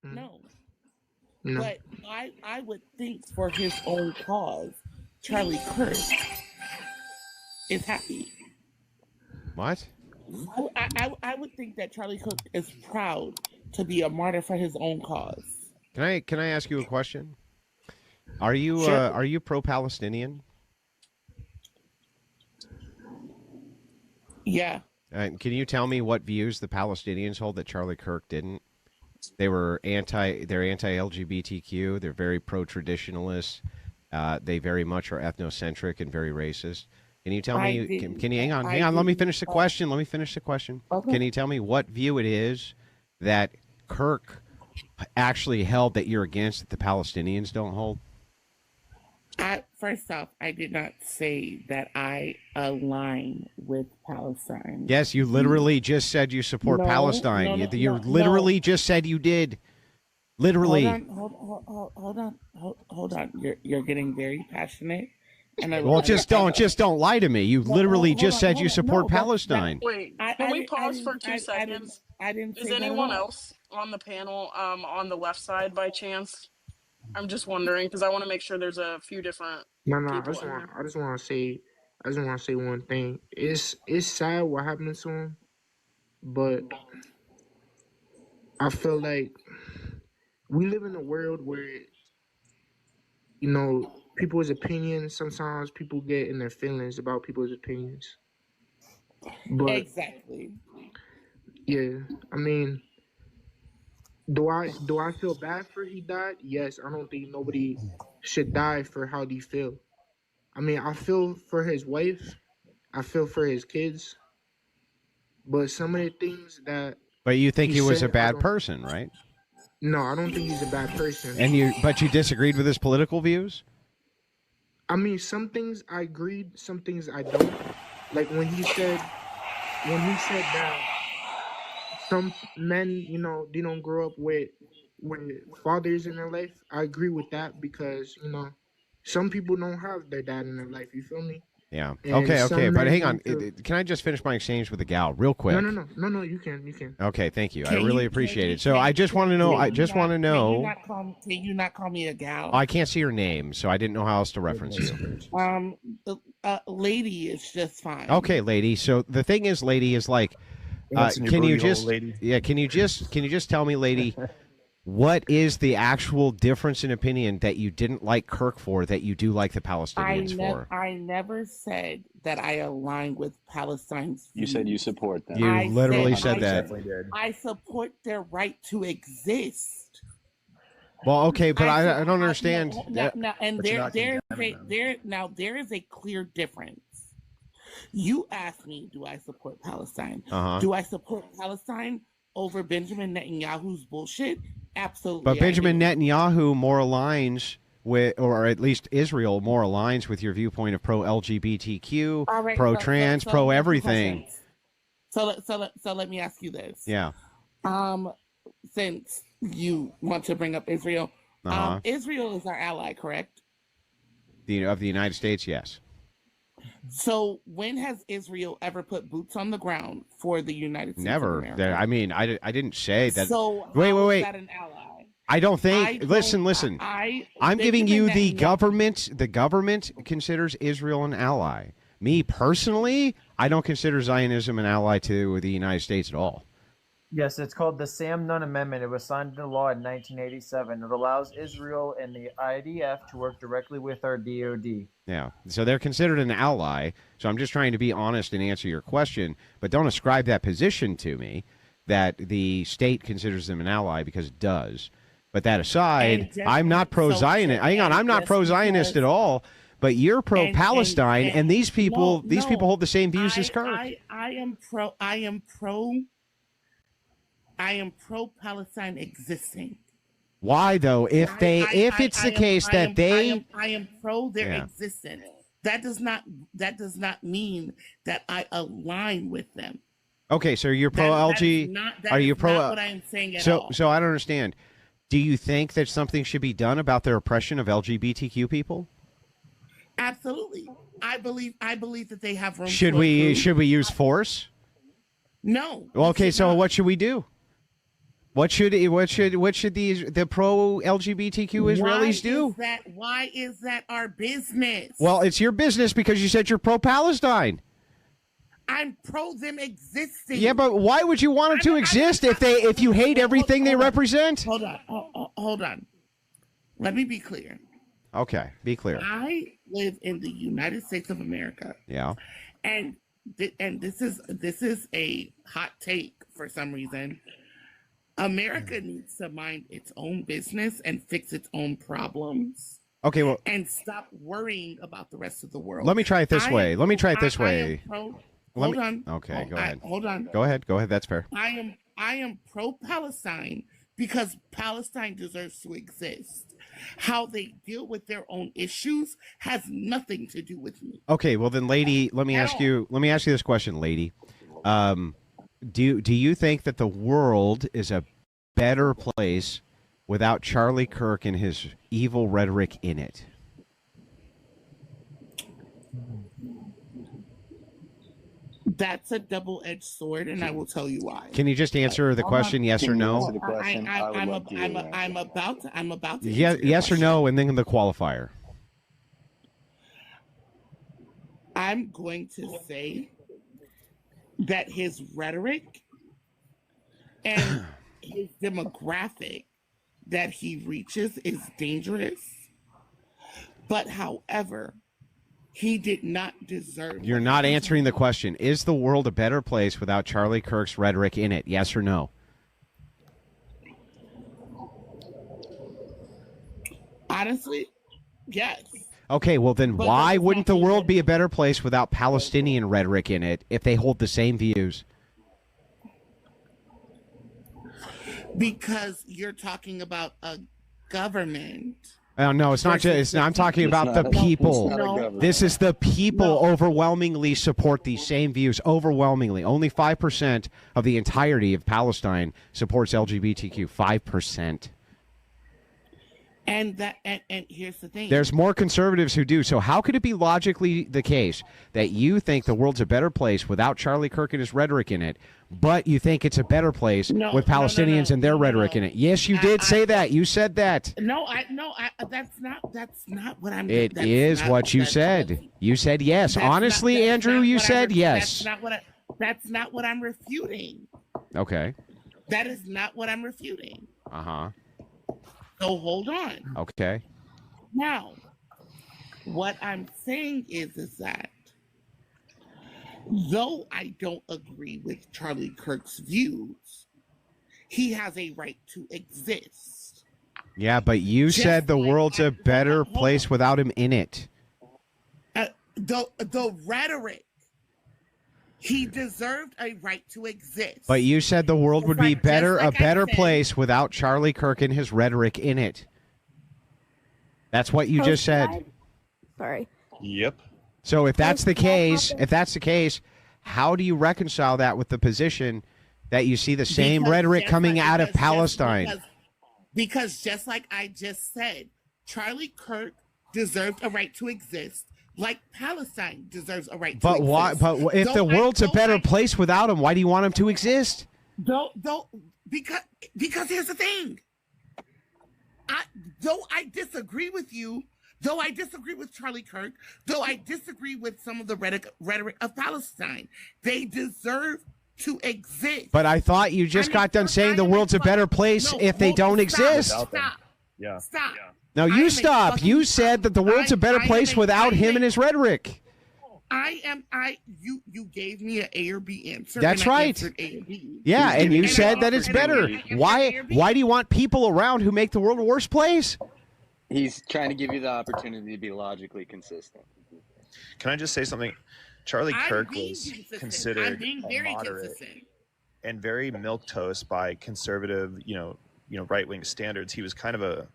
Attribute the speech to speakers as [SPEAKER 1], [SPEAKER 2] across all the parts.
[SPEAKER 1] No.
[SPEAKER 2] No.
[SPEAKER 1] But I would think for his own cause, Charlie Kirk is happy.
[SPEAKER 3] What?
[SPEAKER 1] I would think that Charlie Kirk is proud to be a martyr for his own cause.
[SPEAKER 3] Can I ask you a question? Are you
[SPEAKER 1] Sure.
[SPEAKER 3] pro-Palestinian?
[SPEAKER 1] Yeah.
[SPEAKER 3] Can you tell me what views the Palestinians hold that Charlie Kirk didn't? They're anti-LGBTQ. They're very pro-traditionalist. They very much are ethnocentric and very racist. Can you tell me? Can you hang on? Let me finish the question.
[SPEAKER 1] Okay.
[SPEAKER 3] Can you tell me what view it is that Kirk actually held that you're against that the Palestinians don't hold?
[SPEAKER 1] First off, I did not say that I align with Palestine.
[SPEAKER 3] Yes, you literally just said you support Palestine. You literally just said you did. Literally.
[SPEAKER 1] Hold on. You're getting very passionate.
[SPEAKER 3] Well, just don't lie to me. You literally just said you support Palestine.
[SPEAKER 4] Wait, can we pause for 2 seconds?
[SPEAKER 1] I didn't say
[SPEAKER 4] Is anyone else on the panel on the left side by chance? I'm just wondering because I want to make sure there's a few different.
[SPEAKER 2] No. I just want to say one thing. It's sad what happened to him, but I feel like we live in a world where, people's opinions. Sometimes people get in their feelings about people's opinions. But
[SPEAKER 1] exactly.
[SPEAKER 2] Yeah, I mean, do I feel bad for he died? Yes, I don't think nobody should die for how they feel. I mean, I feel for his wife, I feel for his kids, but some of the things that.
[SPEAKER 3] But you think he was a bad person, right?
[SPEAKER 2] No, I don't think he's a bad person.
[SPEAKER 3] But you disagreed with his political views?
[SPEAKER 2] I mean, some things I agreed, some things I don't. Like when he said that some men, they don't grow up with fathers in their life. I agree with that because, some people don't have their dad in their life. You feel me?
[SPEAKER 3] Yeah.
[SPEAKER 2] And
[SPEAKER 3] Okay. But hang on. Can I just finish my exchange with the gal real quick?
[SPEAKER 2] No. You can.
[SPEAKER 3] Okay. Thank you. I really appreciate it. So I just want to know.
[SPEAKER 1] Can you not call me a gal?
[SPEAKER 3] I can't see your name, so I didn't know how else to reference you.
[SPEAKER 1] Lady is just fine.
[SPEAKER 3] Okay, lady. So the thing is, lady is like, can you just tell me, lady, what is the actual difference in opinion that you didn't like Kirk for that you do like the Palestinians for?
[SPEAKER 1] I never said that I align with Palestine's views.
[SPEAKER 5] You said you support them.
[SPEAKER 3] You literally said that.
[SPEAKER 1] I support their right to exist.
[SPEAKER 3] Well, okay, but I don't understand.
[SPEAKER 1] There is a clear difference. You asked me, do I support Palestine? Do I support Palestine over Benjamin Netanyahu's bullshit? Absolutely.
[SPEAKER 3] But Benjamin Netanyahu more aligns with, or at least Israel more aligns with your viewpoint of pro-LGBTQ, right, pro-trans, pro-everything.
[SPEAKER 1] So let me ask you this.
[SPEAKER 3] Yeah.
[SPEAKER 1] Since you want to bring up Israel, Israel is our ally, correct?
[SPEAKER 3] Of the United States, yes.
[SPEAKER 1] So when has Israel ever put boots on the ground for the United States?
[SPEAKER 3] Never. I mean, I didn't say that.
[SPEAKER 1] So
[SPEAKER 3] wait.
[SPEAKER 1] Is that an ally?
[SPEAKER 3] I don't think. Listen. I'm giving you the government. The government considers Israel an ally. Me personally, I don't consider Zionism an ally to the United States at all.
[SPEAKER 6] Yes, it's called the Sam Nunn Amendment. It was signed into law in 1987. It allows Israel and the IDF to work directly with our DoD.
[SPEAKER 3] Yeah, so they're considered an ally. So I'm just trying to be honest and answer your question, but don't ascribe that position to me that the state considers them an ally, because it does. But that aside, I'm not pro-Zionist. Hang on, I'm not pro-Zionist at all. But you're pro-Palestine, and these people hold the same views as Kirk.
[SPEAKER 1] I am pro-Palestine existing.
[SPEAKER 3] Why though? I
[SPEAKER 1] am pro their existence. That does not mean that I align with them.
[SPEAKER 3] Okay, so you're pro LG. Are you pro?
[SPEAKER 1] Not what I'm saying at all.
[SPEAKER 3] So I don't understand. Do you think that something should be done about their oppression of LGBTQ people?
[SPEAKER 1] Absolutely. I believe that they have room.
[SPEAKER 3] Should we use force?
[SPEAKER 1] No.
[SPEAKER 3] Well, okay, so what should we do? What should the pro LGBTQ Israelis do?
[SPEAKER 1] Why is that our business?
[SPEAKER 3] Well, it's your business because you said you're pro Palestine.
[SPEAKER 1] I'm pro them existing.
[SPEAKER 3] Yeah, but why would you want them to exist if you hate everything they represent?
[SPEAKER 1] Hold on. Let me be clear.
[SPEAKER 3] Okay, be clear.
[SPEAKER 1] I live in the United States of America.
[SPEAKER 3] Yeah.
[SPEAKER 1] And this is a hot take for some reason. America needs to mind its own business and fix its own problems.
[SPEAKER 3] Okay, well,
[SPEAKER 1] and stop worrying about the rest of the world.
[SPEAKER 3] Let me try it this way.
[SPEAKER 1] Hold on.
[SPEAKER 3] Okay, go ahead.
[SPEAKER 1] Hold on.
[SPEAKER 3] Go ahead. That's fair.
[SPEAKER 1] I am pro-Palestine because Palestine deserves to exist. How they deal with their own issues has nothing to do with me.
[SPEAKER 3] Okay, well then, lady, let me ask you this question, lady. Do you think that the world is a better place without Charlie Kirk and his evil rhetoric in it?
[SPEAKER 1] That's a double-edged sword, and I will tell you why.
[SPEAKER 3] Can you just answer the question, yes or no?
[SPEAKER 1] I'm about to.
[SPEAKER 3] Yes or no, and then the qualifier.
[SPEAKER 1] I'm going to say that his rhetoric and his demographic that he reaches is dangerous. But however, he did not deserve.
[SPEAKER 3] You're not answering the question. Is the world a better place without Charlie Kirk's rhetoric in it? Yes or no?
[SPEAKER 1] Honestly, yes.
[SPEAKER 3] Okay, well then why wouldn't the world be a better place without Palestinian rhetoric in it if they hold the same views?
[SPEAKER 1] Because you're talking about a government.
[SPEAKER 3] No, it's not just. I'm talking about the people. This is the people overwhelmingly support these same views. Overwhelmingly, only 5% of the entirety of Palestine supports LGBTQ. 5%.
[SPEAKER 1] And here's the thing.
[SPEAKER 3] There's more conservatives who do. So how could it be logically the case that you think the world's a better place without Charlie Kirk and his rhetoric in it, but you think it's a better place with Palestinians and their rhetoric in it? Yes, you did say that. You said that.
[SPEAKER 1] That's not what I'm.
[SPEAKER 3] It is what you said. You said yes. Honestly, Andrew, you said yes.
[SPEAKER 1] That's not what I'm refuting.
[SPEAKER 3] Okay.
[SPEAKER 1] That is not what I'm refuting.
[SPEAKER 3] Uh-huh.
[SPEAKER 1] So hold on.
[SPEAKER 3] Okay.
[SPEAKER 1] Now, what I'm saying is that though I don't agree with Charlie Kirk's views, he has a right to exist.
[SPEAKER 3] Yeah, but you said the world's a better place without him in it.
[SPEAKER 1] The rhetoric. He deserved a right to exist.
[SPEAKER 3] But you said the world would be a better place without Charlie Kirk and his rhetoric in it. That's what you just said.
[SPEAKER 5] Sorry.
[SPEAKER 7] Yep.
[SPEAKER 3] So if that's the case, how do you reconcile that with the position that you see the same rhetoric coming out of Palestine?
[SPEAKER 1] Because just like I just said, Charlie Kirk deserved a right to exist. Like Palestine deserves a right to exist.
[SPEAKER 3] But if the world's a better place without him, why do you want him to exist?
[SPEAKER 1] Because here's the thing. Though I disagree with you, though I disagree with Charlie Kirk, though I disagree with some of the rhetoric of Palestine, they deserve to exist.
[SPEAKER 3] But I thought you just got done saying the world's a better place if they don't exist.
[SPEAKER 1] Stop.
[SPEAKER 7] Yeah.
[SPEAKER 3] Now you stop. You said that the world's a better place without him and his rhetoric.
[SPEAKER 1] You gave me an A or B answer.
[SPEAKER 3] That's right. Yeah, and you said that it's better. Why do you want people around who make the world a worse place?
[SPEAKER 8] He's trying to give you the opportunity to be logically consistent.
[SPEAKER 7] Can I just say something? Charlie Kirk was considered moderate and very milquetoast by conservative, right-wing standards. He was kind of a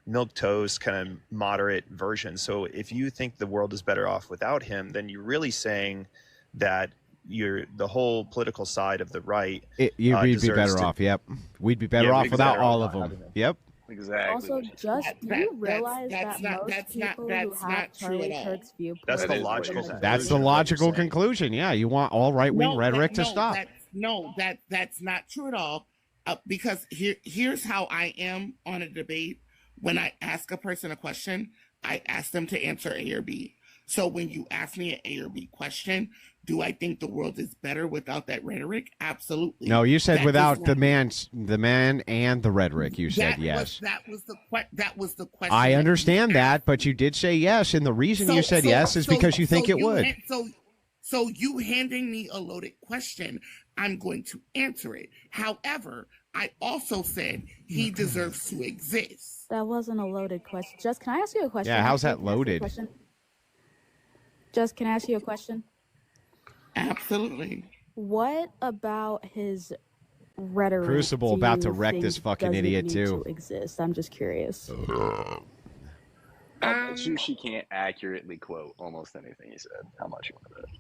[SPEAKER 7] milquetoast, kind of moderate version. So if you think the world is better off without him, then you're really saying that the whole political side of the right.
[SPEAKER 3] We'd be better off. Yep, we'd be better off without all of them. Yep.
[SPEAKER 8] Exactly.
[SPEAKER 5] Also, do you realize that most people who have Charlie Kirk's viewpoint?
[SPEAKER 7] That's the logical.
[SPEAKER 3] That's the logical conclusion. Yeah, you want all right-wing rhetoric to stop.
[SPEAKER 1] That's not true at all. because here's how I am on a debate. When I ask a person a question, I ask them to answer A or B. So when you ask me an A or B question, do I think the world is better without that rhetoric? Absolutely.
[SPEAKER 3] No, you said without the man and the rhetoric. You said yes.
[SPEAKER 1] That was the question.
[SPEAKER 3] I understand that, but you did say yes, and the reason you said yes is because you think it would.
[SPEAKER 1] So you handing me a loaded question, I'm going to answer it. However, I also said he deserves to exist.
[SPEAKER 5] That wasn't a loaded question. Just, can I ask you a question?
[SPEAKER 3] Yeah, how's that loaded?
[SPEAKER 5] Just, can I ask you a question?
[SPEAKER 1] Absolutely.
[SPEAKER 5] What about his rhetoric?
[SPEAKER 3] Crucible about to wreck this fucking idiot too.
[SPEAKER 5] To exist? I'm just curious.
[SPEAKER 8] I bet you she can't accurately quote almost anything he said. How much you want to bet?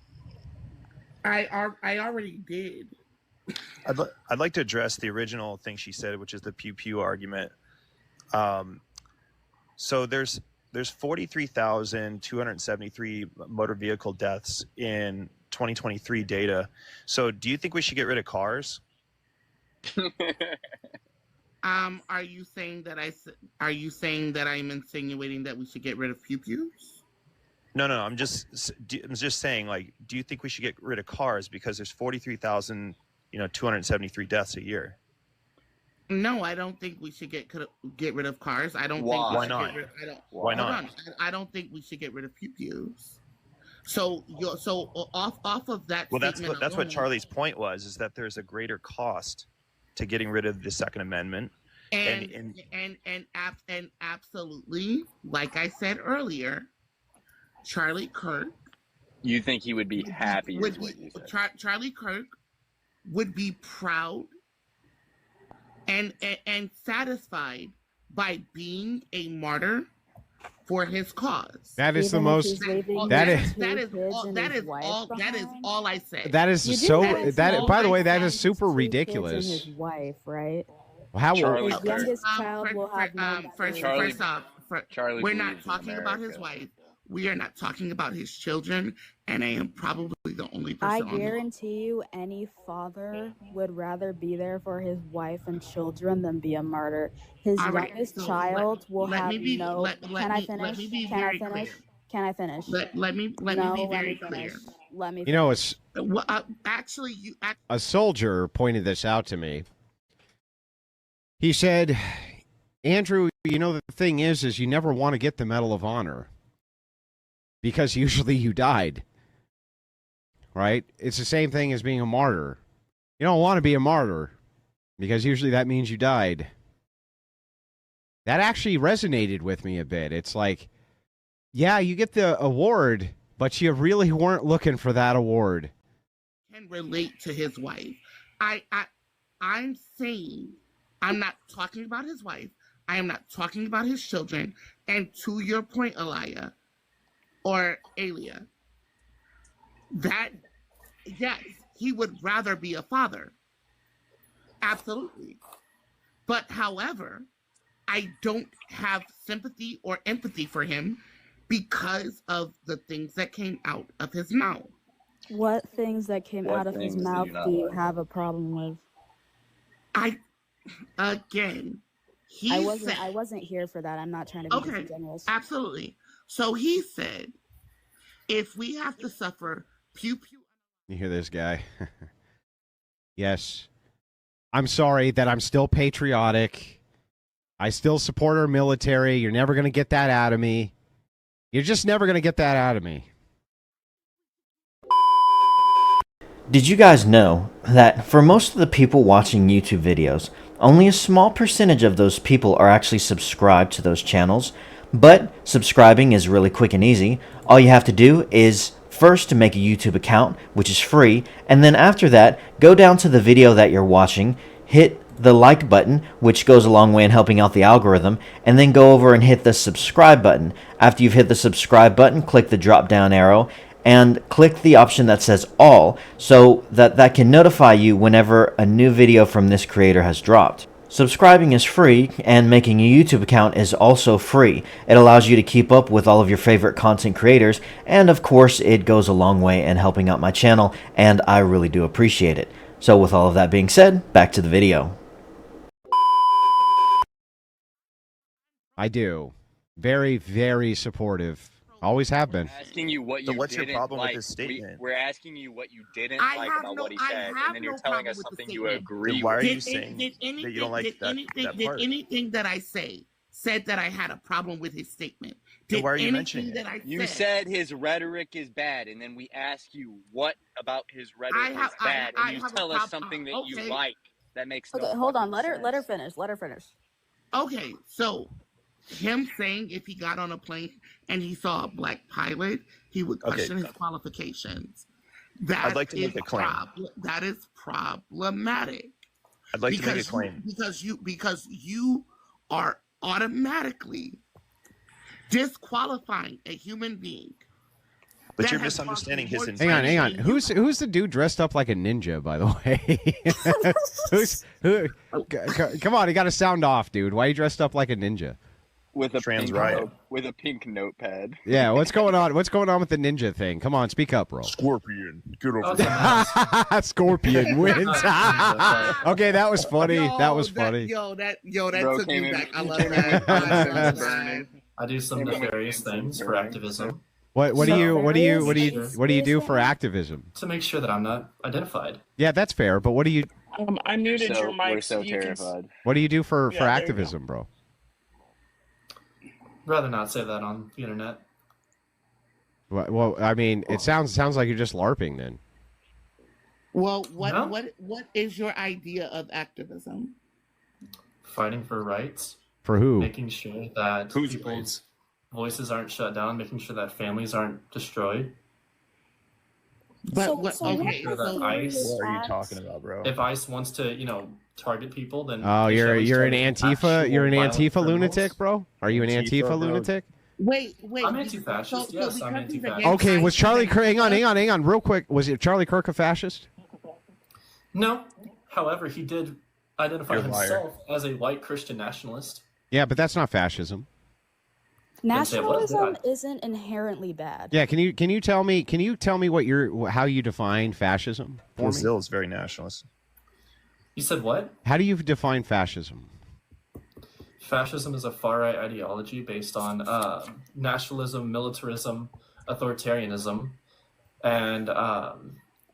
[SPEAKER 1] I already did.
[SPEAKER 7] I'd like to address the original thing she said, which is the pew pew argument. So there's 43,273 motor vehicle deaths in 2023 data. So do you think we should get rid of cars?
[SPEAKER 1] Are you saying that I'm insinuating that we should get rid of pew pews?
[SPEAKER 7] No. I'm just saying, like, do you think we should get rid of cars because there's 43,273 deaths a year?
[SPEAKER 1] No, I don't think we should get rid of cars. I don't think.
[SPEAKER 7] Why not? Why not?
[SPEAKER 1] I don't think we should get rid of pew pews. So off of that.
[SPEAKER 7] Well, that's what Charlie's point was, is that there's a greater cost to getting rid of the Second Amendment.
[SPEAKER 1] And absolutely, like I said earlier, Charlie Kirk.
[SPEAKER 8] You think he would be happy?
[SPEAKER 1] Charlie Kirk would be proud and satisfied by being a martyr for his cause.
[SPEAKER 3] That is the most. That is
[SPEAKER 1] all I said.
[SPEAKER 3] That is so. That, by the way, that is super ridiculous.
[SPEAKER 5] His wife, right?
[SPEAKER 3] How will
[SPEAKER 5] his youngest child will have
[SPEAKER 1] first off, we're not talking about his wife. We are not talking about his children, and I am probably the only person.
[SPEAKER 5] I guarantee you, any father would rather be there for his wife and children than be a martyr. His youngest child will have no. Can I finish? Can I finish?
[SPEAKER 1] Let me be very clear.
[SPEAKER 5] Let me.
[SPEAKER 3] You know, it's
[SPEAKER 1] actually
[SPEAKER 3] a soldier pointed this out to me. He said, "Andrew, you know the thing is you never want to get the Medal of Honor." Because usually you died, right? It's the same thing as being a martyr. You don't want to be a martyr because usually that means you died. That actually resonated with me a bit. It's like, yeah, you get the award, but you really weren't looking for that award.
[SPEAKER 1] Can relate to his wife. I'm saying, I'm not talking about his wife. I am not talking about his children. And to your point, Elia, or Alia, that, yes, he would rather be a father. Absolutely. But however, I don't have sympathy or empathy for him because of the things that came out of his mouth.
[SPEAKER 5] What things that came out of his mouth do you have a problem with?
[SPEAKER 1] I
[SPEAKER 5] wasn't here for that. I'm not trying to be disingenuous.
[SPEAKER 1] Absolutely. So he said, if we have to suffer pew pew.
[SPEAKER 3] You hear this guy? Yes. I'm sorry that I'm still patriotic. I still support our military. You're never going to get that out of me. You're just never going to get that out of me.
[SPEAKER 9] Did you guys know that for most of the people watching YouTube videos, only a small percentage of those people are actually subscribed to those channels? But subscribing is really quick and easy. All you have to do is first to make a YouTube account, which is free, and then after that, go down to the video that you're watching, hit the like button, which goes a long way in helping out the algorithm, and then go over and hit the subscribe button. After you've hit the subscribe button, click the drop down arrow and click the option that says all, so that can notify you whenever a new video from this creator has dropped. Subscribing is free, and making a YouTube account is also free. It allows you to keep up with all of your favorite content creators, and of course, it goes a long way in helping out my channel, and I really do appreciate it. So with all of that being said, back to the video.
[SPEAKER 3] I do. Very, very supportive. Always have been.
[SPEAKER 8] Asking you what you
[SPEAKER 7] So what's your
[SPEAKER 8] didn't
[SPEAKER 7] problem with
[SPEAKER 8] like.
[SPEAKER 7] this statement?
[SPEAKER 8] We're asking you what you didn't
[SPEAKER 1] I
[SPEAKER 8] like
[SPEAKER 1] have
[SPEAKER 8] about
[SPEAKER 1] no-
[SPEAKER 8] what he
[SPEAKER 1] I
[SPEAKER 8] said,
[SPEAKER 1] have
[SPEAKER 8] and then you're
[SPEAKER 1] no
[SPEAKER 8] telling
[SPEAKER 1] problem
[SPEAKER 8] us
[SPEAKER 1] with the
[SPEAKER 8] something you
[SPEAKER 1] statement.
[SPEAKER 8] agree
[SPEAKER 7] Then why
[SPEAKER 8] with.
[SPEAKER 7] are you saying that you don't like that part?
[SPEAKER 1] Did anything that I say said that I had a problem with his statement?
[SPEAKER 7] Then
[SPEAKER 1] Did
[SPEAKER 7] why are you
[SPEAKER 1] anything
[SPEAKER 7] mentioning it?
[SPEAKER 1] that I
[SPEAKER 8] You said his rhetoric is bad, and then we ask you what about his rhetoric is bad, and you tell us something that you like. That makes no
[SPEAKER 5] Okay, hold on.
[SPEAKER 8] fucking
[SPEAKER 5] Let her
[SPEAKER 8] sense.
[SPEAKER 5] finish. Let her finish.
[SPEAKER 1] Okay, so him saying if he got on a plane and he saw a black pilot, he would question his qualifications.
[SPEAKER 7] I'd like to make a claim.
[SPEAKER 1] That is problematic.
[SPEAKER 7] I'd like to make a claim.
[SPEAKER 1] Because you are automatically disqualifying a human being.
[SPEAKER 7] But you're misunderstanding his
[SPEAKER 3] Hang on. Who's the dude dressed up like a ninja, by the way? Come on, you got to sound off, dude. Why are you dressed up like a ninja?
[SPEAKER 8] With a pink notepad.
[SPEAKER 3] Yeah, what's going on? What's going on with the ninja thing? Come on, speak up, bro.
[SPEAKER 7] Scorpion, get over there.
[SPEAKER 3] Scorpion wins. Okay, that was funny. That was funny.
[SPEAKER 1] That took me back. I love that.
[SPEAKER 10] I do some nefarious things for activism.
[SPEAKER 3] What do you do for activism?
[SPEAKER 10] To make sure that I'm not identified.
[SPEAKER 3] Yeah, that's fair. But what do you?
[SPEAKER 4] I muted your mic.
[SPEAKER 8] We're so terrified.
[SPEAKER 3] What do you do for activism, bro?
[SPEAKER 10] Rather not say that on the internet.
[SPEAKER 3] Well, I mean, it sounds like you're just LARPing then.
[SPEAKER 1] Well, what is your idea of activism?
[SPEAKER 10] Fighting for rights.
[SPEAKER 3] For who?
[SPEAKER 10] Making sure that people's voices aren't shut down. Making sure that families aren't destroyed.
[SPEAKER 1] But
[SPEAKER 10] What are you
[SPEAKER 7] talking about, bro?
[SPEAKER 10] If ICE wants to, target people, then
[SPEAKER 3] you're an Antifa. You're an Antifa lunatic, bro. Are you an Antifa lunatic?
[SPEAKER 1] Wait.
[SPEAKER 10] I'm anti-fascist. Yes, I'm anti-fascist.
[SPEAKER 3] Okay, was Charlie Kirk? Hang on, real quick. Was it Charlie Kirk a fascist?
[SPEAKER 10] No. However, he did identify himself as a white Christian nationalist.
[SPEAKER 3] Yeah, but that's not fascism.
[SPEAKER 5] Nationalism isn't inherently bad.
[SPEAKER 3] Yeah, can you tell me how you define fascism?
[SPEAKER 7] Brazil is very nationalist.
[SPEAKER 10] You said what?
[SPEAKER 3] How do you define fascism?
[SPEAKER 10] Fascism is a far-right ideology based on nationalism, militarism, authoritarianism, and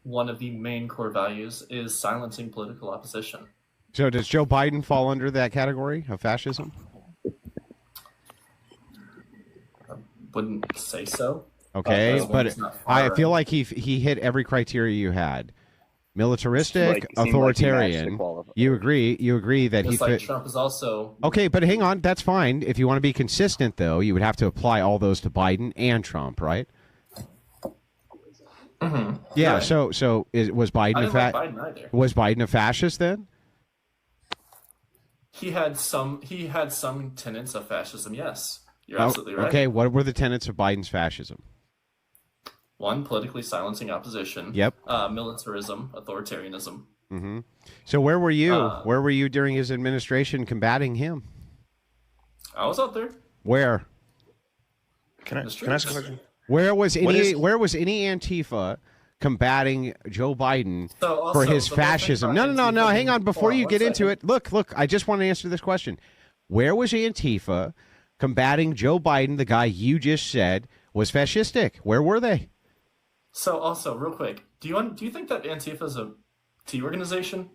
[SPEAKER 10] one of the main core values is silencing political opposition.
[SPEAKER 3] So does Joe Biden fall under that category of fascism?
[SPEAKER 10] Wouldn't say so.
[SPEAKER 3] Okay, but I feel like he hit every criteria you had. Militaristic, authoritarian. You agree that
[SPEAKER 10] Just
[SPEAKER 3] he
[SPEAKER 10] like
[SPEAKER 3] fit.
[SPEAKER 10] Trump is also.
[SPEAKER 3] Okay, but hang on, that's fine. If you want to be consistent, though, you would have to apply all those to Biden and Trump, right?
[SPEAKER 10] Mm-hmm.
[SPEAKER 3] Yeah.
[SPEAKER 10] Right.
[SPEAKER 3] So was Biden was Biden a fascist then?
[SPEAKER 10] He had some tenets of fascism. Yes, you're absolutely right.
[SPEAKER 3] Okay, what were the tenets of Biden's fascism?
[SPEAKER 10] One, politically silencing opposition.
[SPEAKER 3] Yep.
[SPEAKER 10] Militarism, authoritarianism.
[SPEAKER 3] Mm-hmm. So where were you? Where were you during his administration combating him?
[SPEAKER 10] I was out there.
[SPEAKER 3] Where?
[SPEAKER 7] Can I ask a question?
[SPEAKER 3] Where was any Antifa combating Joe Biden for his fascism? No. Hang on. Before you get into it, look. I just want to answer this question. Where was Antifa combating Joe Biden, the guy you just said was fascistic? Where were they?
[SPEAKER 10] So also, real quick, do you think that Antifa is a T organization?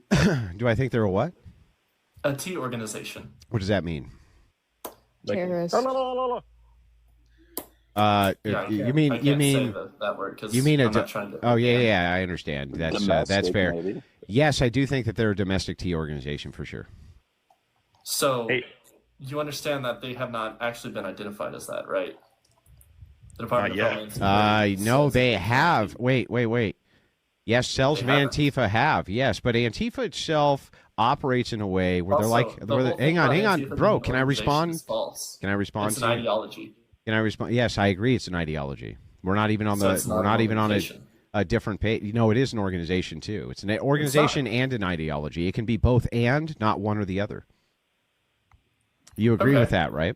[SPEAKER 3] Do I think they're a what?
[SPEAKER 10] A T organization.
[SPEAKER 3] What does that mean?
[SPEAKER 5] Terrorist.
[SPEAKER 3] You mean
[SPEAKER 10] that word because
[SPEAKER 3] you mean
[SPEAKER 10] I'm not trying to.
[SPEAKER 3] Oh yeah, I understand. That's fair.
[SPEAKER 8] Maybe.
[SPEAKER 3] Yes, I do think that they're a domestic tea organization for sure.
[SPEAKER 10] So you understand that they have not actually been identified as that, right? The Department of Homeland Security
[SPEAKER 3] no, they have. Wait. Yes, cells of Antifa have. Yes, but Antifa itself operates in a way where they're like. Hang on, bro. Can I respond? Can I respond?
[SPEAKER 10] It's an ideology.
[SPEAKER 3] Can I respond? Yes, I agree. It's an ideology. We're not even on a different page. No, it is an organization too. It's an organization and an ideology. It can be both and not one or the other. You agree with that, right?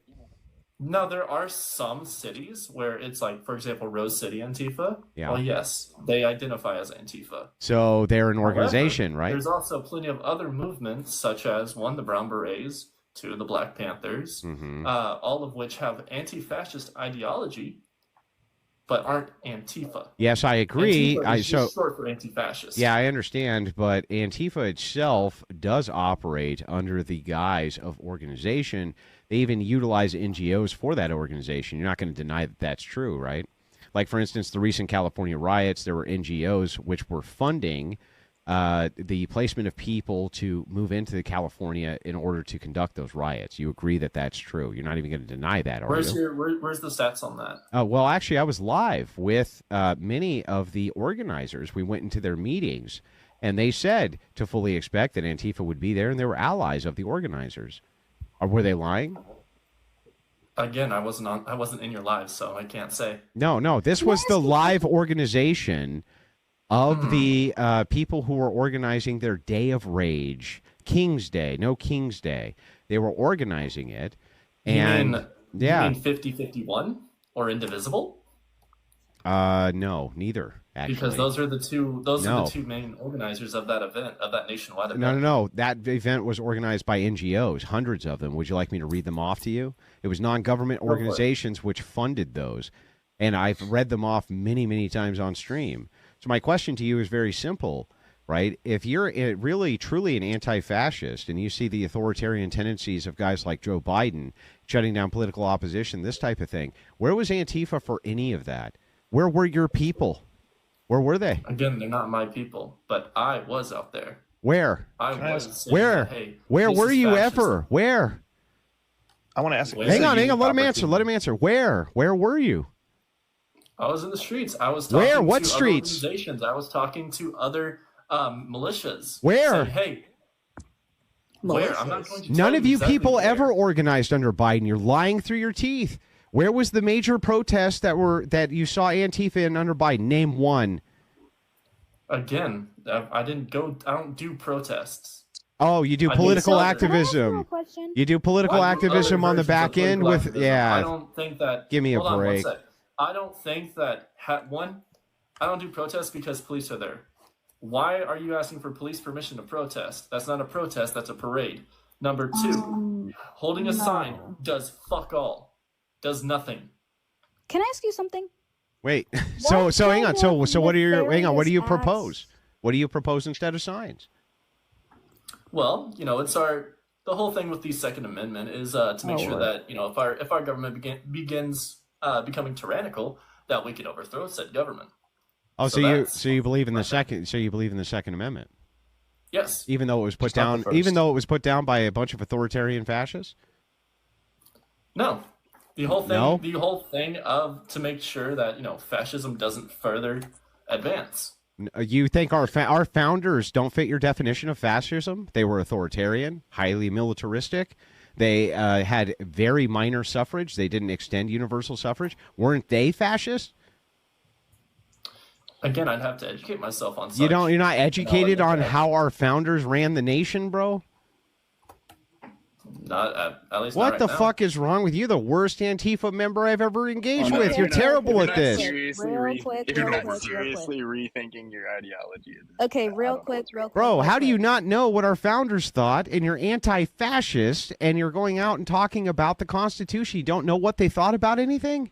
[SPEAKER 10] No, there are some cities where it's like, for example, Rose City Antifa.
[SPEAKER 3] Yeah.
[SPEAKER 10] Well, yes, they identify as Antifa.
[SPEAKER 3] So they're an organization,
[SPEAKER 10] However,
[SPEAKER 3] right?
[SPEAKER 10] There's also plenty of other movements, such as the Brown Berets, to the Black Panthers, all of which have anti-fascist ideology, but aren't Antifa.
[SPEAKER 3] Yes, I agree.
[SPEAKER 10] Antifa is just short for anti-fascist.
[SPEAKER 3] Yeah, I understand, but Antifa itself does operate under the guise of organization. They even utilize NGOs for that organization. You're not going to deny that that's true, right? Like, for instance, the recent California riots, there were NGOs which were funding the placement of people to move into California in order to conduct those riots. You agree that that's true. You're not even going to deny that, are you?
[SPEAKER 10] Where's the stats on that?
[SPEAKER 3] Well, actually, I was live with many of the organizers. We went into their meetings, and they said to fully expect that Antifa would be there, and they were allies of the organizers. Or were they lying?
[SPEAKER 10] Again, I wasn't in your live, so I can't say.
[SPEAKER 3] No. This was the live organization of the people who were organizing their Day of Rage, King's Day. No, King's Day. They were organizing it. And
[SPEAKER 10] you mean 50-51 or Indivisible?
[SPEAKER 3] No, neither. Actually,
[SPEAKER 10] because those are the two main organizers of that event, of that nationwide event.
[SPEAKER 3] No. That event was organized by NGOs, hundreds of them. Would you like me to read them off to you? It was non-government organizations which funded those, and I've read them off many, many times on stream. So my question to you is very simple, right? If you're really, truly an anti-fascist and you see the authoritarian tendencies of guys like Joe Biden shutting down political opposition, this type of thing, where was Antifa for any of that? Where were your people? Where were they?
[SPEAKER 10] Again, they're not my people, but I was out there.
[SPEAKER 3] Where?
[SPEAKER 10] I was saying,
[SPEAKER 3] where?
[SPEAKER 10] Hey,
[SPEAKER 3] where were you
[SPEAKER 10] fascist.
[SPEAKER 3] ever? Where?
[SPEAKER 7] I want to ask.
[SPEAKER 3] Hang on. Let him answer. Where were you?
[SPEAKER 10] I was in the streets. I was talking
[SPEAKER 3] Where? What
[SPEAKER 10] to
[SPEAKER 3] streets?
[SPEAKER 10] Other organizations. I was talking to other militias.
[SPEAKER 3] Where?
[SPEAKER 10] Saying, hey, where? I'm not going to
[SPEAKER 3] None of you
[SPEAKER 10] exactly
[SPEAKER 3] people
[SPEAKER 10] where.
[SPEAKER 3] ever organized under Biden. You're lying through your teeth. Where was the major protests that you saw Antifa in under Biden? Name one.
[SPEAKER 10] Again, I don't do protests.
[SPEAKER 3] Oh, you do political activism. You do political activism on the back end with
[SPEAKER 10] I don't think that.
[SPEAKER 3] Give me a break.
[SPEAKER 10] I don't think that I don't do protests because police are there. Why are you asking for police permission to protest? That's not a protest, that's a parade. Number two, holding a sign does fuck all. Does nothing.
[SPEAKER 5] Can I ask you something?
[SPEAKER 3] Wait. So hang on. So what do you propose? What do you propose instead of signs?
[SPEAKER 10] Well, it's the whole thing with the Second Amendment is to make sure that, if our government begins becoming tyrannical, that we can overthrow said government.
[SPEAKER 3] Oh, so you believe in the Second Amendment?
[SPEAKER 10] Yes.
[SPEAKER 3] Even though it was put down by a bunch of authoritarian fascists?
[SPEAKER 10] No. The whole thing of to make sure that fascism doesn't further advance.
[SPEAKER 3] You think our founders don't fit your definition of fascism? They were authoritarian, highly militaristic. They had very minor suffrage. They didn't extend universal suffrage. Weren't they fascist?
[SPEAKER 10] Again, I'd have to educate myself on such.
[SPEAKER 3] You're not educated on how our founders ran the nation, bro?
[SPEAKER 10] Not at least.
[SPEAKER 3] What
[SPEAKER 10] not
[SPEAKER 3] the
[SPEAKER 10] right
[SPEAKER 3] fuck is wrong with you? The worst Antifa member I've ever engaged with. You're terrible at this.
[SPEAKER 8] Real quick. Rethinking your ideology.
[SPEAKER 5] Okay, real quick.
[SPEAKER 3] Bro, how do you not know what our founders thought, and you're anti-fascist, and you're going out and talking about the Constitution? You don't know what they thought about anything?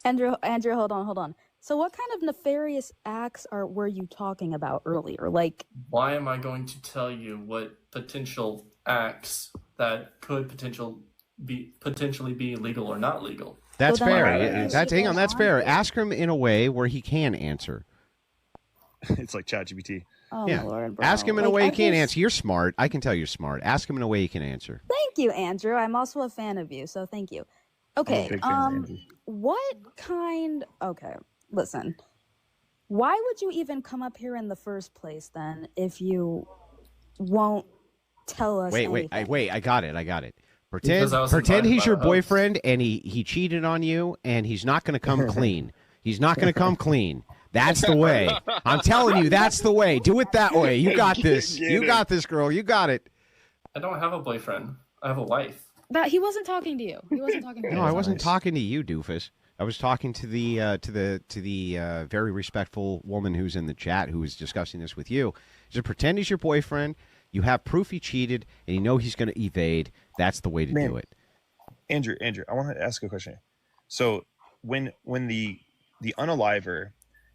[SPEAKER 5] Andrew, hold on. So what kind of nefarious acts were you talking about earlier? Like,
[SPEAKER 10] why am I going to tell you what potential acts that could potentially be legal or not legal?
[SPEAKER 3] That's fair. That's fair. Ask him in a way where he can answer.
[SPEAKER 7] It's like ChatGPT.
[SPEAKER 5] Oh, yeah. Lord, bro.
[SPEAKER 3] Ask him in a way he can answer. You're smart. I can tell you're smart. Ask him in a way he can answer.
[SPEAKER 5] Thank you, Andrew. I'm also a fan of you, so thank you. Okay. Okay, listen. Why would you even come up here in the first place then if you won't tell us anything?
[SPEAKER 3] Wait, I got it. Pretend he's your boyfriend and he cheated on you and he's not going to come clean. He's not going to come clean. That's the way. I'm telling you, that's the way. Do it that way. You got this. You got this, girl. You got it.
[SPEAKER 10] I don't have a boyfriend. I have a wife.
[SPEAKER 5] That he wasn't talking to you.
[SPEAKER 3] No, I wasn't talking to you, doofus. I was talking to the very respectful woman who's in the chat who was discussing this with you. Just pretend he's your boyfriend. You have proof he cheated, and you know he's going to evade. That's the way to do it.
[SPEAKER 7] Andrew, I want to ask a question. So when the unaliver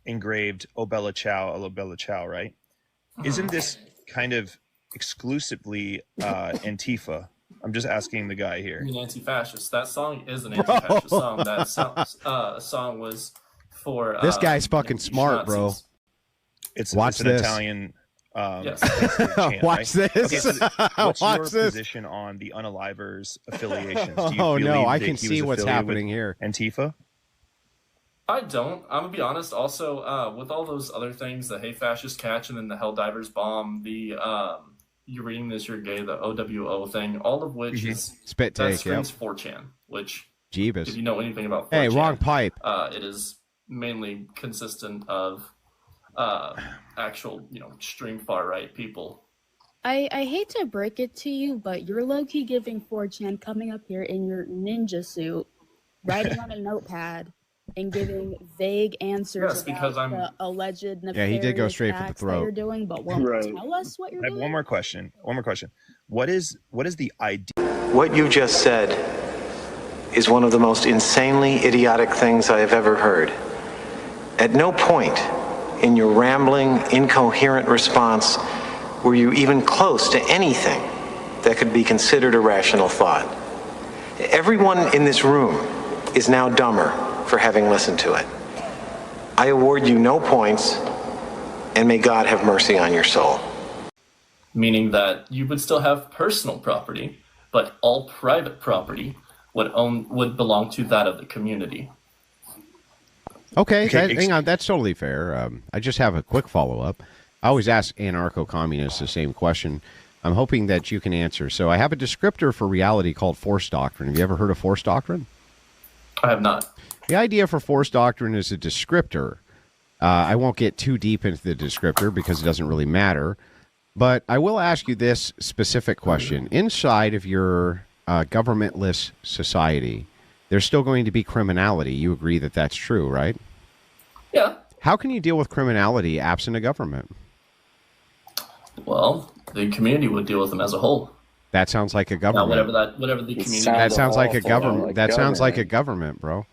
[SPEAKER 7] engraved "O Bella Ciao," right? Isn't this kind of exclusively Antifa? I'm just asking the guy here.
[SPEAKER 10] I mean, anti-fascist. That song is an anti-fascist song. That song was for
[SPEAKER 3] this guy's fucking smart, bro.
[SPEAKER 7] It's
[SPEAKER 3] Watch
[SPEAKER 7] an
[SPEAKER 3] this.
[SPEAKER 7] Italian.
[SPEAKER 3] Yes.
[SPEAKER 7] Chant,
[SPEAKER 3] Watch
[SPEAKER 7] right?
[SPEAKER 3] this.
[SPEAKER 7] Okay, so what's
[SPEAKER 3] Watch
[SPEAKER 7] your
[SPEAKER 3] this.
[SPEAKER 7] position on the unaliver's affiliations? Do you
[SPEAKER 3] Oh no,
[SPEAKER 7] believe
[SPEAKER 3] I
[SPEAKER 7] that
[SPEAKER 3] can
[SPEAKER 7] he
[SPEAKER 3] see
[SPEAKER 7] was
[SPEAKER 3] what's
[SPEAKER 7] affiliated
[SPEAKER 3] happening
[SPEAKER 7] with
[SPEAKER 3] here.
[SPEAKER 7] Antifa.
[SPEAKER 10] I don't. I'm gonna be honest. Also, with all those other things, the "Hey Fascist" catch, and then the "Helldivers bomb," the "You're reading this, you're gay," the OWO thing, all of which is
[SPEAKER 3] spit
[SPEAKER 10] that
[SPEAKER 3] take.
[SPEAKER 10] screams 4chan. Which,
[SPEAKER 3] Jeebus.
[SPEAKER 10] if you know anything about 4chan,
[SPEAKER 3] hey, wrong pipe.
[SPEAKER 10] It is mainly consistent of actual, extreme far right people.
[SPEAKER 5] I hate to break it to you, but you're low-key giving 4chan coming up here in your ninja suit, writing on a notepad, and giving vague answers about the alleged nefarious
[SPEAKER 3] he did go straight for the
[SPEAKER 5] acts
[SPEAKER 3] throat.
[SPEAKER 5] that you're doing, but won't tell us what you're
[SPEAKER 7] I have
[SPEAKER 5] doing.
[SPEAKER 7] one more question. What is the idea?
[SPEAKER 11] What you just said is one of the most insanely idiotic things I have ever heard. At no point in your rambling, incoherent response were you even close to anything that could be considered a rational thought. Everyone in this room is now dumber for having listened to it. I award you no points, and may God have mercy on your soul.
[SPEAKER 10] Meaning that you would still have personal property, but all private property would belong to that of the community.
[SPEAKER 3] Okay, hang on. That's totally fair. I just have a quick follow-up. I always ask anarcho-communists the same question. I'm hoping that you can answer. So I have a descriptor for reality called force doctrine. Have you ever heard of force doctrine?
[SPEAKER 10] I have not.
[SPEAKER 3] The idea for force doctrine is a descriptor. I won't get too deep into the descriptor because it doesn't really matter. But I will ask you this specific question. Inside of your governmentless society, there's still going to be criminality. You agree that that's true, right?
[SPEAKER 10] Yeah.
[SPEAKER 3] How can you deal with criminality absent a government?
[SPEAKER 10] Well, the community would deal with them as a whole.
[SPEAKER 3] That sounds like a government.
[SPEAKER 10] Now, whatever the community.
[SPEAKER 3] That sounds like a government. That sounds like a government, bro.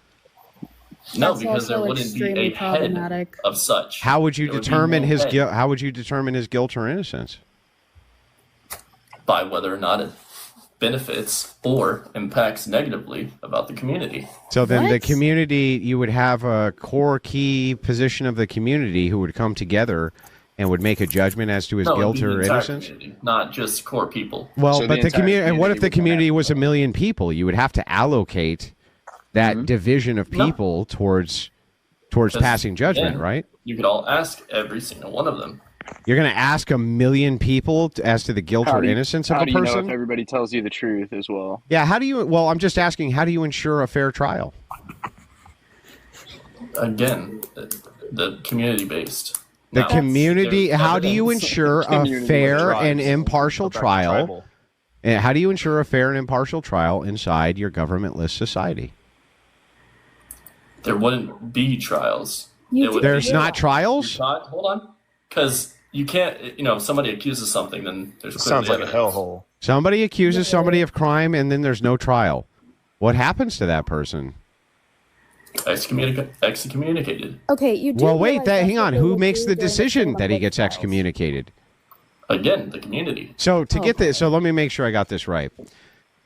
[SPEAKER 10] No, because there wouldn't be a head of such.
[SPEAKER 3] How would you determine his guilt? How would you determine his guilt or innocence?
[SPEAKER 10] By whether or not it benefits or impacts negatively about the community.
[SPEAKER 3] So then the community, you would have a core key position of the community who would come together and would make a judgment as to his guilt or innocence?
[SPEAKER 10] Not just core people.
[SPEAKER 3] Well, so but the community, and what if the community was 1 million people? You would have to allocate that division of people towards passing judgment, right?
[SPEAKER 10] You could all ask every single one of them.
[SPEAKER 3] You're going to ask 1 million people as to the guilt or innocence of a person?
[SPEAKER 12] How do you know if everybody tells you the truth as well?
[SPEAKER 3] Yeah, how do you... Well, I'm just asking, how do you ensure a fair trial?
[SPEAKER 10] Again, the community-based.
[SPEAKER 3] The community... How do you ensure a fair and impartial trial? And how do you ensure a fair and impartial trial inside your governmentless society?
[SPEAKER 10] There wouldn't be trials.
[SPEAKER 3] There's not trials?
[SPEAKER 10] Hold on. Because you can't, if somebody accuses something, then there's a
[SPEAKER 7] sounds like a hellhole.
[SPEAKER 3] Somebody accuses somebody of crime, and then there's no trial. What happens to that person?
[SPEAKER 10] Excommunicated.
[SPEAKER 5] Okay, you do.
[SPEAKER 3] Well, wait. Hang on. Who makes the decision that he gets excommunicated?
[SPEAKER 10] Again, the community.
[SPEAKER 3] So to get this, so let me make sure I got this right.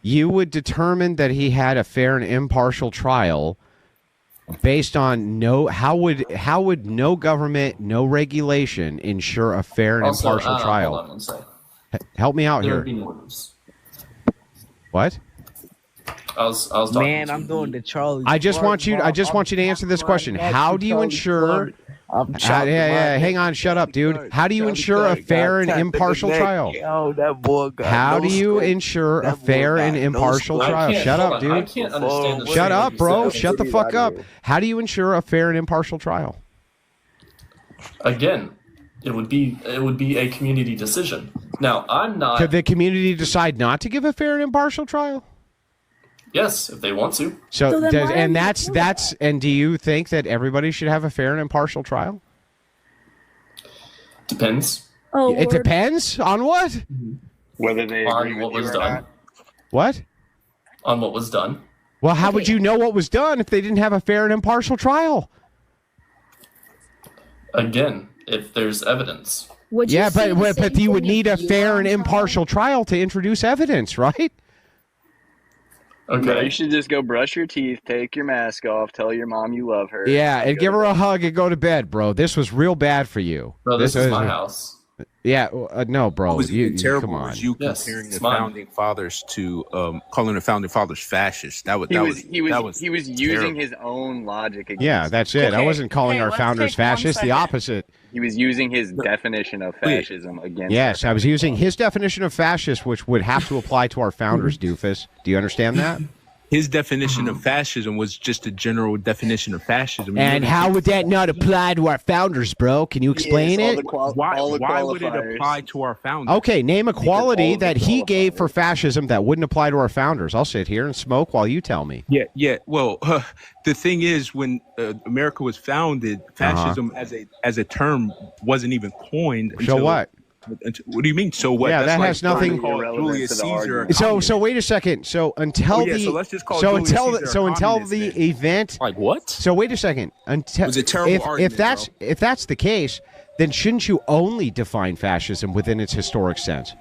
[SPEAKER 3] You would determine that he had a fair and impartial trial based on how would no government, no regulation ensure a fair and impartial trial?
[SPEAKER 10] Hold on one second.
[SPEAKER 3] Help me out
[SPEAKER 10] There
[SPEAKER 3] here.
[SPEAKER 10] would be rules.
[SPEAKER 3] What?
[SPEAKER 10] I was talking.
[SPEAKER 13] Man, I'm doing the Charlie.
[SPEAKER 3] I just want you to answer this question. How do you ensure? Hang on, shut up, dude. How do you ensure a fair and impartial trial?
[SPEAKER 13] Oh, that boy got
[SPEAKER 3] How do you ensure a fair and impartial trial? Shut up, dude.
[SPEAKER 10] I can't understand this.
[SPEAKER 3] Shut up, bro. Shut the fuck up. How do you ensure a fair and impartial trial?
[SPEAKER 10] Again, it would be a community decision. Now, I'm not.
[SPEAKER 3] Could the community decide not to give a fair and impartial trial?
[SPEAKER 10] Yes, if they want to.
[SPEAKER 3] So and do you think that everybody should have a fair and impartial trial?
[SPEAKER 10] Depends.
[SPEAKER 5] Oh,
[SPEAKER 3] it depends on what?
[SPEAKER 12] Whether they agree
[SPEAKER 10] on what
[SPEAKER 12] with
[SPEAKER 10] was
[SPEAKER 12] you or
[SPEAKER 10] done.
[SPEAKER 12] not.
[SPEAKER 3] What?
[SPEAKER 10] On what was done.
[SPEAKER 3] Well, how would you know what was done if they didn't have a fair and impartial trial?
[SPEAKER 10] Again, if there's evidence.
[SPEAKER 5] Would you
[SPEAKER 3] yeah,
[SPEAKER 5] see the
[SPEAKER 3] but
[SPEAKER 5] same
[SPEAKER 3] you would
[SPEAKER 5] thing
[SPEAKER 3] need
[SPEAKER 5] if
[SPEAKER 3] a
[SPEAKER 5] you
[SPEAKER 3] fair
[SPEAKER 5] were
[SPEAKER 3] and
[SPEAKER 5] on
[SPEAKER 3] impartial trial to introduce evidence, right?
[SPEAKER 8] Bro, you should just go brush your teeth, take your mask off, tell your mom you love her.
[SPEAKER 3] Yeah, and give her a hug and go to bed, bro. This was real bad for you.
[SPEAKER 10] Bro, this is my house.
[SPEAKER 3] Yeah, no, bro.
[SPEAKER 14] What was even terrible
[SPEAKER 3] come on.
[SPEAKER 14] was you comparing the founding fathers to calling the founding fathers fascists. That was
[SPEAKER 8] He was using his own logic against.
[SPEAKER 3] Yeah, that's it. I wasn't calling our
[SPEAKER 4] let's
[SPEAKER 3] founders
[SPEAKER 4] take one
[SPEAKER 3] fascists. The
[SPEAKER 4] second.
[SPEAKER 3] opposite.
[SPEAKER 8] He was using his definition of fascism against.
[SPEAKER 3] Yes, I was using his definition of fascist, which would have to apply to our founders, doofus. Do you understand that?
[SPEAKER 14] His definition of fascism was just a general definition of fascism.
[SPEAKER 3] And how would that not apply to our founders, bro? Can you explain it?
[SPEAKER 14] Why would it apply to our founders?
[SPEAKER 3] Okay, name a quality that he gave for fascism that wouldn't apply to our founders. I'll sit here and smoke while you tell me.
[SPEAKER 14] Yeah. Well, the thing is, when America was founded, fascism as a term wasn't even coined.
[SPEAKER 3] So what?
[SPEAKER 14] What do you mean? So what?
[SPEAKER 3] Yeah,
[SPEAKER 14] That's
[SPEAKER 3] that
[SPEAKER 14] like
[SPEAKER 3] has nothing.
[SPEAKER 14] Julius Caesar.
[SPEAKER 3] So wait a second. So until
[SPEAKER 14] so let's just call Julius Caesar
[SPEAKER 3] until
[SPEAKER 14] communist,
[SPEAKER 3] the
[SPEAKER 14] then.
[SPEAKER 3] event.
[SPEAKER 14] Like what?
[SPEAKER 3] So wait a second. Until
[SPEAKER 14] It was a terrible argument,
[SPEAKER 3] if that's the case, then shouldn't you only define fascism within its historic sense?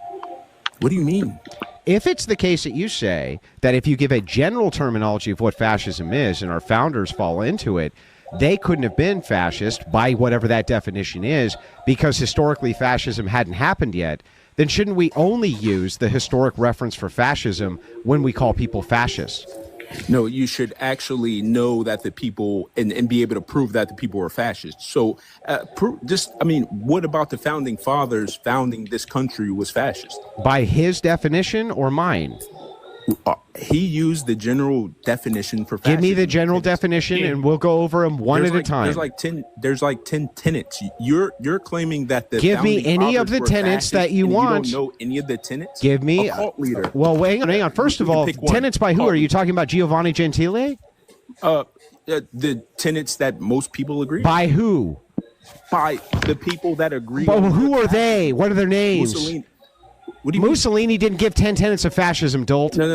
[SPEAKER 14] What do you mean?
[SPEAKER 3] If it's the case that you say that if you give a general terminology of what fascism is, and our founders fall into it, they couldn't have been fascist by whatever that definition is because historically fascism hadn't happened yet, then shouldn't we only use the historic reference for fascism when we call people fascists?
[SPEAKER 14] No, you should actually know that the people and be able to prove that the people were fascists. So what about the founding fathers founding this country was fascist?
[SPEAKER 3] By his definition or mine?
[SPEAKER 14] He used the general definition for fascism.
[SPEAKER 3] Give me the general definition, and we'll go over them one at a time.
[SPEAKER 14] There's like 10 tenets. You're claiming that the
[SPEAKER 3] give me any of the tenets that you want.
[SPEAKER 14] You don't know any of the tenets.
[SPEAKER 3] Give me
[SPEAKER 14] a cult leader.
[SPEAKER 3] Well, hang on. First of all, tenets by who? Are you talking about Giovanni Gentile?
[SPEAKER 14] The tenets that most people agree.
[SPEAKER 3] By who?
[SPEAKER 14] By the people that agree.
[SPEAKER 3] But who are they? What are their names?
[SPEAKER 14] Mussolini. What do you
[SPEAKER 3] Mussolini didn't give 10 tenets of fascism, dolt.
[SPEAKER 14] No.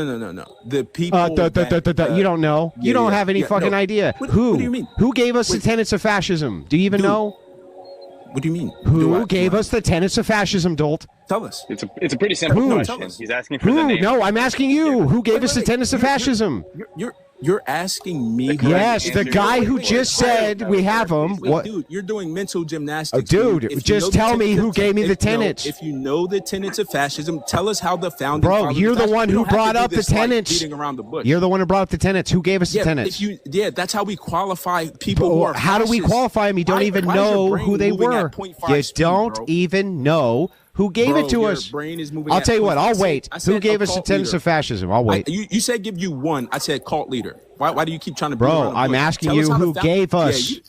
[SPEAKER 14] The people.
[SPEAKER 3] You don't know. You don't have any fucking idea. Who?
[SPEAKER 14] What do you mean?
[SPEAKER 3] Who gave us the tenets of fascism? Do you even know?
[SPEAKER 14] What do you mean?
[SPEAKER 3] Who gave us the tenets of fascism, dolt?
[SPEAKER 14] Tell us.
[SPEAKER 8] It's a pretty simple question. He's asking for the name.
[SPEAKER 3] No, I'm asking you. Who gave us the tenets of fascism?
[SPEAKER 14] You're asking me.
[SPEAKER 3] Yes, the guy who just said we have them. What?
[SPEAKER 14] Dude, you're doing mental gymnastics.
[SPEAKER 3] Dude, just tell me who gave me the tenets.
[SPEAKER 14] If you know the tenets of fascism, tell us how the founding.
[SPEAKER 3] Bro, you're the one who brought up the tenets.
[SPEAKER 14] Around the bush.
[SPEAKER 3] You're the one who brought up the tenets. Who gave us the tenets?
[SPEAKER 14] That's how we qualify people who are fascists.
[SPEAKER 3] How do we qualify them? You don't even know who they were. You don't even know who gave it to us. I'll tell you what. I'll wait. Who gave us the tenets of fascism? I'll wait.
[SPEAKER 14] You said give you one. I said cult leader. Why do you keep trying to?
[SPEAKER 3] Bro, I'm asking you who gave us.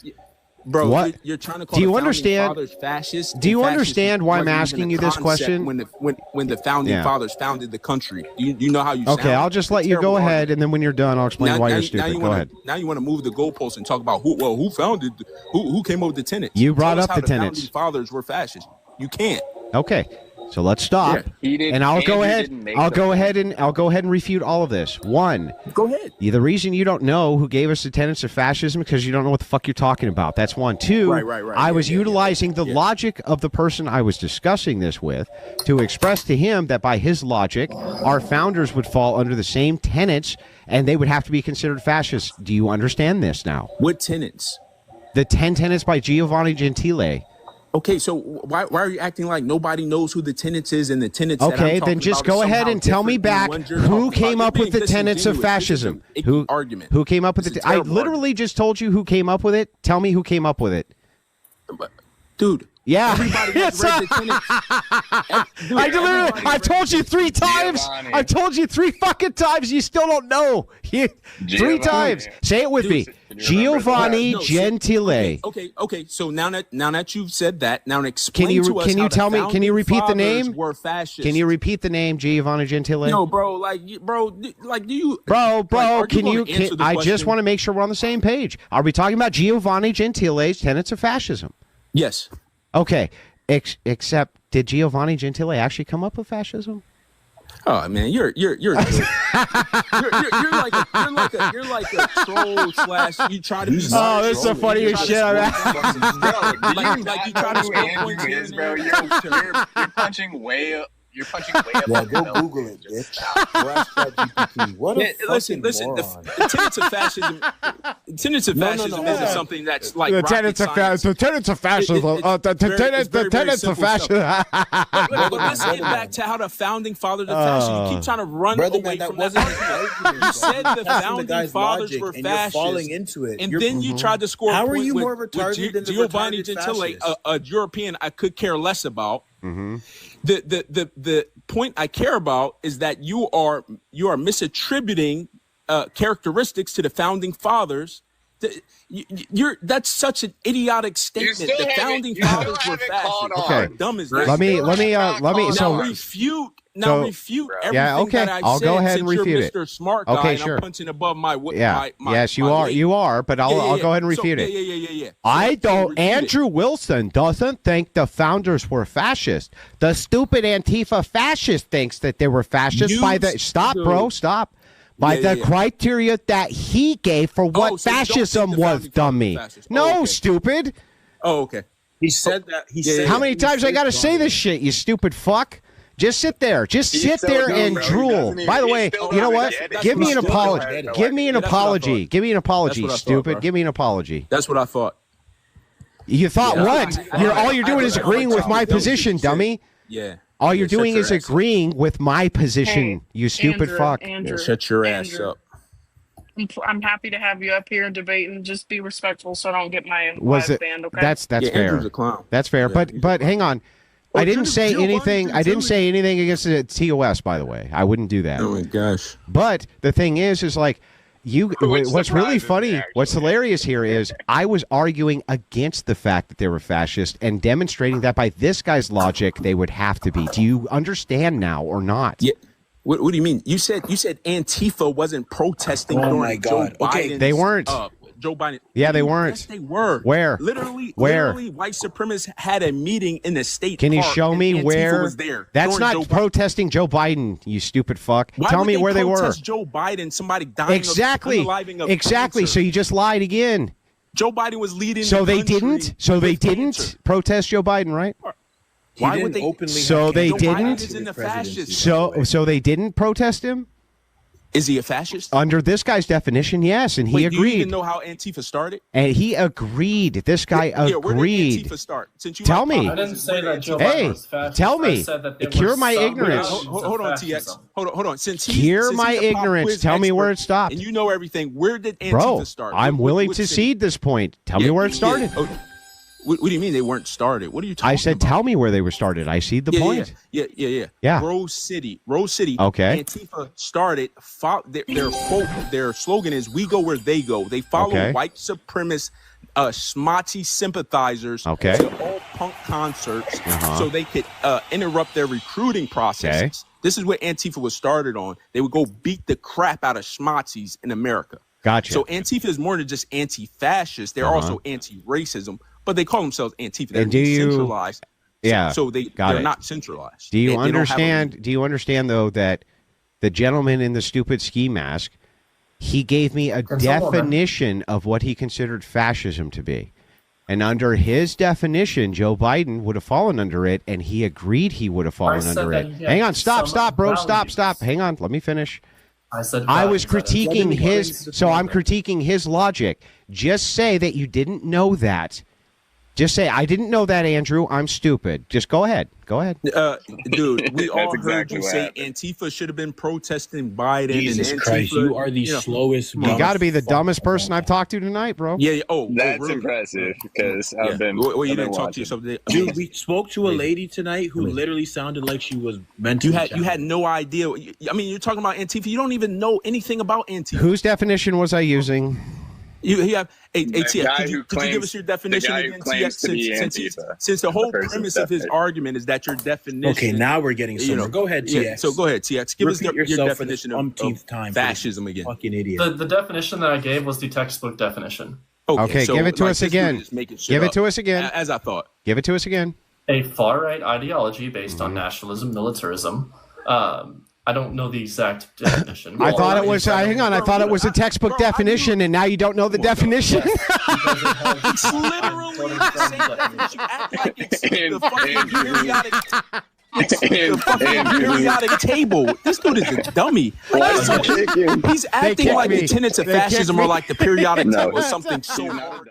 [SPEAKER 14] Bro,
[SPEAKER 3] what?
[SPEAKER 14] You're trying to call
[SPEAKER 3] do you
[SPEAKER 14] the
[SPEAKER 3] understand?
[SPEAKER 14] Fathers fascist.
[SPEAKER 3] Do you understand why I'm asking you this question?
[SPEAKER 14] When the founding fathers founded the country, you know how you.
[SPEAKER 3] Okay, I'll just let you go ahead, and then when you're done, I'll explain why you're stupid. Go ahead.
[SPEAKER 14] Now you want to move the goalposts and talk about who founded, who came up with the tenets.
[SPEAKER 3] You brought up the tenets.
[SPEAKER 14] Founding fathers were fascist. You can't.
[SPEAKER 3] Okay. So let's stop, and I'll go ahead. I'll go ahead and refute all of this. One,
[SPEAKER 14] go ahead.
[SPEAKER 3] The reason you don't know who gave us the tenets of fascism because you don't know what the fuck you're talking about. That's one. Two,
[SPEAKER 14] right.
[SPEAKER 3] I was utilizing the logic of the person I was discussing this with to express to him that by his logic, our founders would fall under the same tenets and they would have to be considered fascists. Do you understand this now?
[SPEAKER 14] What tenets?
[SPEAKER 3] The 10 tenets by Giovanni Gentile.
[SPEAKER 14] Okay, so why are you acting like nobody knows who the tenets is and the tenets?
[SPEAKER 3] Okay, then just go ahead and tell me back who came up with the tenets of fascism. Who came up with it? I literally just told you who came up with it. Tell me who came up with it,
[SPEAKER 14] dude.
[SPEAKER 3] Yeah,
[SPEAKER 14] everybody has read the tenets.
[SPEAKER 3] I've told you 3 times. I've told you 3 fucking times. You still don't know. 3 times. Say it with me. Giovanni Gentile.
[SPEAKER 14] Okay. So now that you've said that, now explain to us
[SPEAKER 3] can you tell me? Can you repeat the name?
[SPEAKER 14] Were fascists.
[SPEAKER 3] Can you repeat the name, Giovanni Gentile?
[SPEAKER 14] No, bro. Do you?
[SPEAKER 3] Bro. I just want to make sure we're on the same page. Are we talking about Giovanni Gentile's tenets of fascism?
[SPEAKER 14] Yes.
[SPEAKER 3] Okay. Except, did Giovanni Gentile actually come up with fascism?
[SPEAKER 14] Oh man, you're you're like a troll slash. You try to be.
[SPEAKER 3] Oh, that's the funniest shit I've ever.
[SPEAKER 14] Like you try to score points here and there.
[SPEAKER 8] You're punching way up. You're punching way up.
[SPEAKER 15] Yeah, go Google it, bitch. What a
[SPEAKER 14] listen. The tenets of fascism. Tenets of fascism is something that's like
[SPEAKER 3] the tenets of fascism. The tenets of fascism. The tenets of fascism.
[SPEAKER 14] But let's get back to how the founding fathers of fascism. You keep trying to run away from that argument. You said the founding fathers were fascists,
[SPEAKER 15] falling into it,
[SPEAKER 14] and then you tried to score.
[SPEAKER 15] How are you more retarded than the
[SPEAKER 14] Giovanni
[SPEAKER 15] retarded
[SPEAKER 14] Gentile,
[SPEAKER 15] fascists?
[SPEAKER 14] a European I could care less about.
[SPEAKER 3] Mm-hmm.
[SPEAKER 14] The point I care about is that you are misattributing characteristics to the founding fathers. That's such an idiotic statement. The founding fathers were fascists.
[SPEAKER 3] Okay,
[SPEAKER 14] dumb as that.
[SPEAKER 3] let me.
[SPEAKER 14] Now refute everything that I've
[SPEAKER 3] I'll
[SPEAKER 14] said.
[SPEAKER 3] go ahead and
[SPEAKER 14] since
[SPEAKER 3] refute
[SPEAKER 14] you're
[SPEAKER 3] it.
[SPEAKER 14] Mr. Smart guy,
[SPEAKER 3] Okay,
[SPEAKER 14] and
[SPEAKER 3] sure.
[SPEAKER 14] I'm punching above my
[SPEAKER 3] Yes, you
[SPEAKER 14] my
[SPEAKER 3] are.
[SPEAKER 14] weight.
[SPEAKER 3] You are. But I'll go ahead and refute it.
[SPEAKER 14] Yeah.
[SPEAKER 3] I don't. Andrew Wilson doesn't think the founders were fascist. The stupid Antifa fascist thinks that they were fascist by the criteria that he gave for what fascism was, dummy. No, stupid.
[SPEAKER 14] Oh, okay.
[SPEAKER 15] He said that. He said.
[SPEAKER 3] How many times I got to say this shit, you stupid fuck? Just sit there. Just sit there and drool. By the way, you know what? Give me an apology. Give me an apology. Give me an apology, stupid. Give me an apology.
[SPEAKER 14] That's what I thought.
[SPEAKER 3] You thought what? All you're doing is agreeing with my position, dummy.
[SPEAKER 14] Yeah.
[SPEAKER 3] All you're doing is agreeing with my position, you stupid fuck.
[SPEAKER 4] Andrew,
[SPEAKER 14] shut your ass up.
[SPEAKER 4] I'm happy to have you up here and debate, and just be respectful so I don't get my
[SPEAKER 3] Was it?
[SPEAKER 4] banned, okay?
[SPEAKER 3] That's fair.
[SPEAKER 14] Andrew's a clown.
[SPEAKER 3] That's fair. But hang on. I didn't say anything. I didn't say anything against the TOS. By the way, I wouldn't do that.
[SPEAKER 14] Oh my gosh!
[SPEAKER 3] But the thing is like you. What's really funny? What's hilarious here is I was arguing against the fact that they were fascist and demonstrating that by this guy's logic they would have to be. Do you understand now or not?
[SPEAKER 14] Yeah. What do you mean? You said Antifa wasn't protesting during Joe Biden.
[SPEAKER 3] Okay, they weren't.
[SPEAKER 14] Joe Biden.
[SPEAKER 3] Yeah, they weren't.
[SPEAKER 14] Yes, they were.
[SPEAKER 3] Where?
[SPEAKER 14] Literally,
[SPEAKER 3] where?
[SPEAKER 14] White supremacists had a meeting in the state.
[SPEAKER 3] Can you
[SPEAKER 14] park,
[SPEAKER 3] show me
[SPEAKER 14] and Antifa
[SPEAKER 3] where?
[SPEAKER 14] was there
[SPEAKER 3] That's not protesting Joe Biden, you stupid fuck. Tell me where they were.
[SPEAKER 14] Protest Joe Biden, somebody dying.
[SPEAKER 3] Exactly.
[SPEAKER 14] Of
[SPEAKER 3] cancer. So you just lied again.
[SPEAKER 14] Joe Biden was leading.
[SPEAKER 3] So they didn't. So they didn't protest Joe Biden, right?
[SPEAKER 14] Why would they openly?
[SPEAKER 3] So they didn't. So they didn't protest him.
[SPEAKER 14] Is he a fascist?
[SPEAKER 3] Under this guy's definition, yes, and he agreed.
[SPEAKER 14] Do you even know how Antifa started?
[SPEAKER 3] And he agreed. This guy agreed.
[SPEAKER 14] Where did Antifa start? Since you
[SPEAKER 3] tell me.
[SPEAKER 10] I didn't say that Joe Biden was fascist.
[SPEAKER 3] Tell me.
[SPEAKER 10] I said that there
[SPEAKER 3] Cure
[SPEAKER 10] were
[SPEAKER 3] my
[SPEAKER 10] some
[SPEAKER 3] ignorance.
[SPEAKER 14] Hold on, TX. Hold on.
[SPEAKER 3] Cure my ignorance. Tell me where it stopped.
[SPEAKER 14] And you know everything. Where did Antifa start?
[SPEAKER 3] I'm willing to cede this point. Tell me where it started.
[SPEAKER 14] What do you mean they weren't started? What are you talking about?
[SPEAKER 3] I said, tell me where they were started. I see the point.
[SPEAKER 14] Yeah. Rose City.
[SPEAKER 3] Okay.
[SPEAKER 14] Antifa started. Their quote, their slogan is "We go where they go." They follow white supremacist, schmatzy sympathizers to all punk concerts, so they could interrupt their recruiting processes. Okay. This is what Antifa was started on. They would go beat the crap out of schmatzis in America.
[SPEAKER 3] Gotcha.
[SPEAKER 14] So Antifa is more than just anti-fascist. They're also anti-racism. But they call themselves Antifa. They're decentralized. So they're not centralized.
[SPEAKER 3] Do you understand? Do you understand though that the gentleman in the stupid ski mask, he gave me a definition of what he considered fascism to be, and under his definition, Joe Biden would have fallen under it, and he agreed he would have fallen under it. Hang on, stop, bro, stop. Hang on, let me finish. I was critiquing his, so I'm critiquing his logic. Just say that you didn't know that. Just say, I didn't know that, Andrew. I'm stupid. Just go ahead. Go ahead.
[SPEAKER 14] Dude, we all heard you say Antifa should have been protesting Biden.
[SPEAKER 15] Jesus
[SPEAKER 14] and Antifa,
[SPEAKER 15] Christ, you are the slowest.
[SPEAKER 3] You got to be the dumbest person I've talked to tonight, bro.
[SPEAKER 14] Yeah.
[SPEAKER 12] That's
[SPEAKER 14] really?
[SPEAKER 12] Impressive because I've been.
[SPEAKER 14] Well, you didn't talk to yourself.
[SPEAKER 15] Dude, we spoke to a lady tonight who literally sounded like she was meant to.
[SPEAKER 14] You had no idea. I mean, you're talking about Antifa. You don't even know anything about Antifa.
[SPEAKER 3] Whose definition was I using?
[SPEAKER 14] You have TX. Could you give us your definition again, TX? Since the whole premise of his argument is that your definition.
[SPEAKER 15] Okay, now we're getting somewhere. Go ahead, TX.
[SPEAKER 14] Yeah, so go ahead, TX. Give us your definition of
[SPEAKER 15] time
[SPEAKER 14] fascism again.
[SPEAKER 15] Fucking idiot.
[SPEAKER 10] The definition that I gave was the textbook definition.
[SPEAKER 3] Okay,
[SPEAKER 14] so
[SPEAKER 3] give it to us again. Give it to us again.
[SPEAKER 14] As I thought.
[SPEAKER 3] Give it to us again.
[SPEAKER 10] A far-right ideology based on nationalism, militarism, I don't know the exact definition.
[SPEAKER 3] I thought it was. Hang on. I thought it was a textbook definition, and now you don't know the definition.
[SPEAKER 14] It's literally the same definition. You act like it's the fucking periodic. It's the fucking periodic table. This dude is a dummy. He's acting like the tenets of fascism are like the periodic table or something so hard.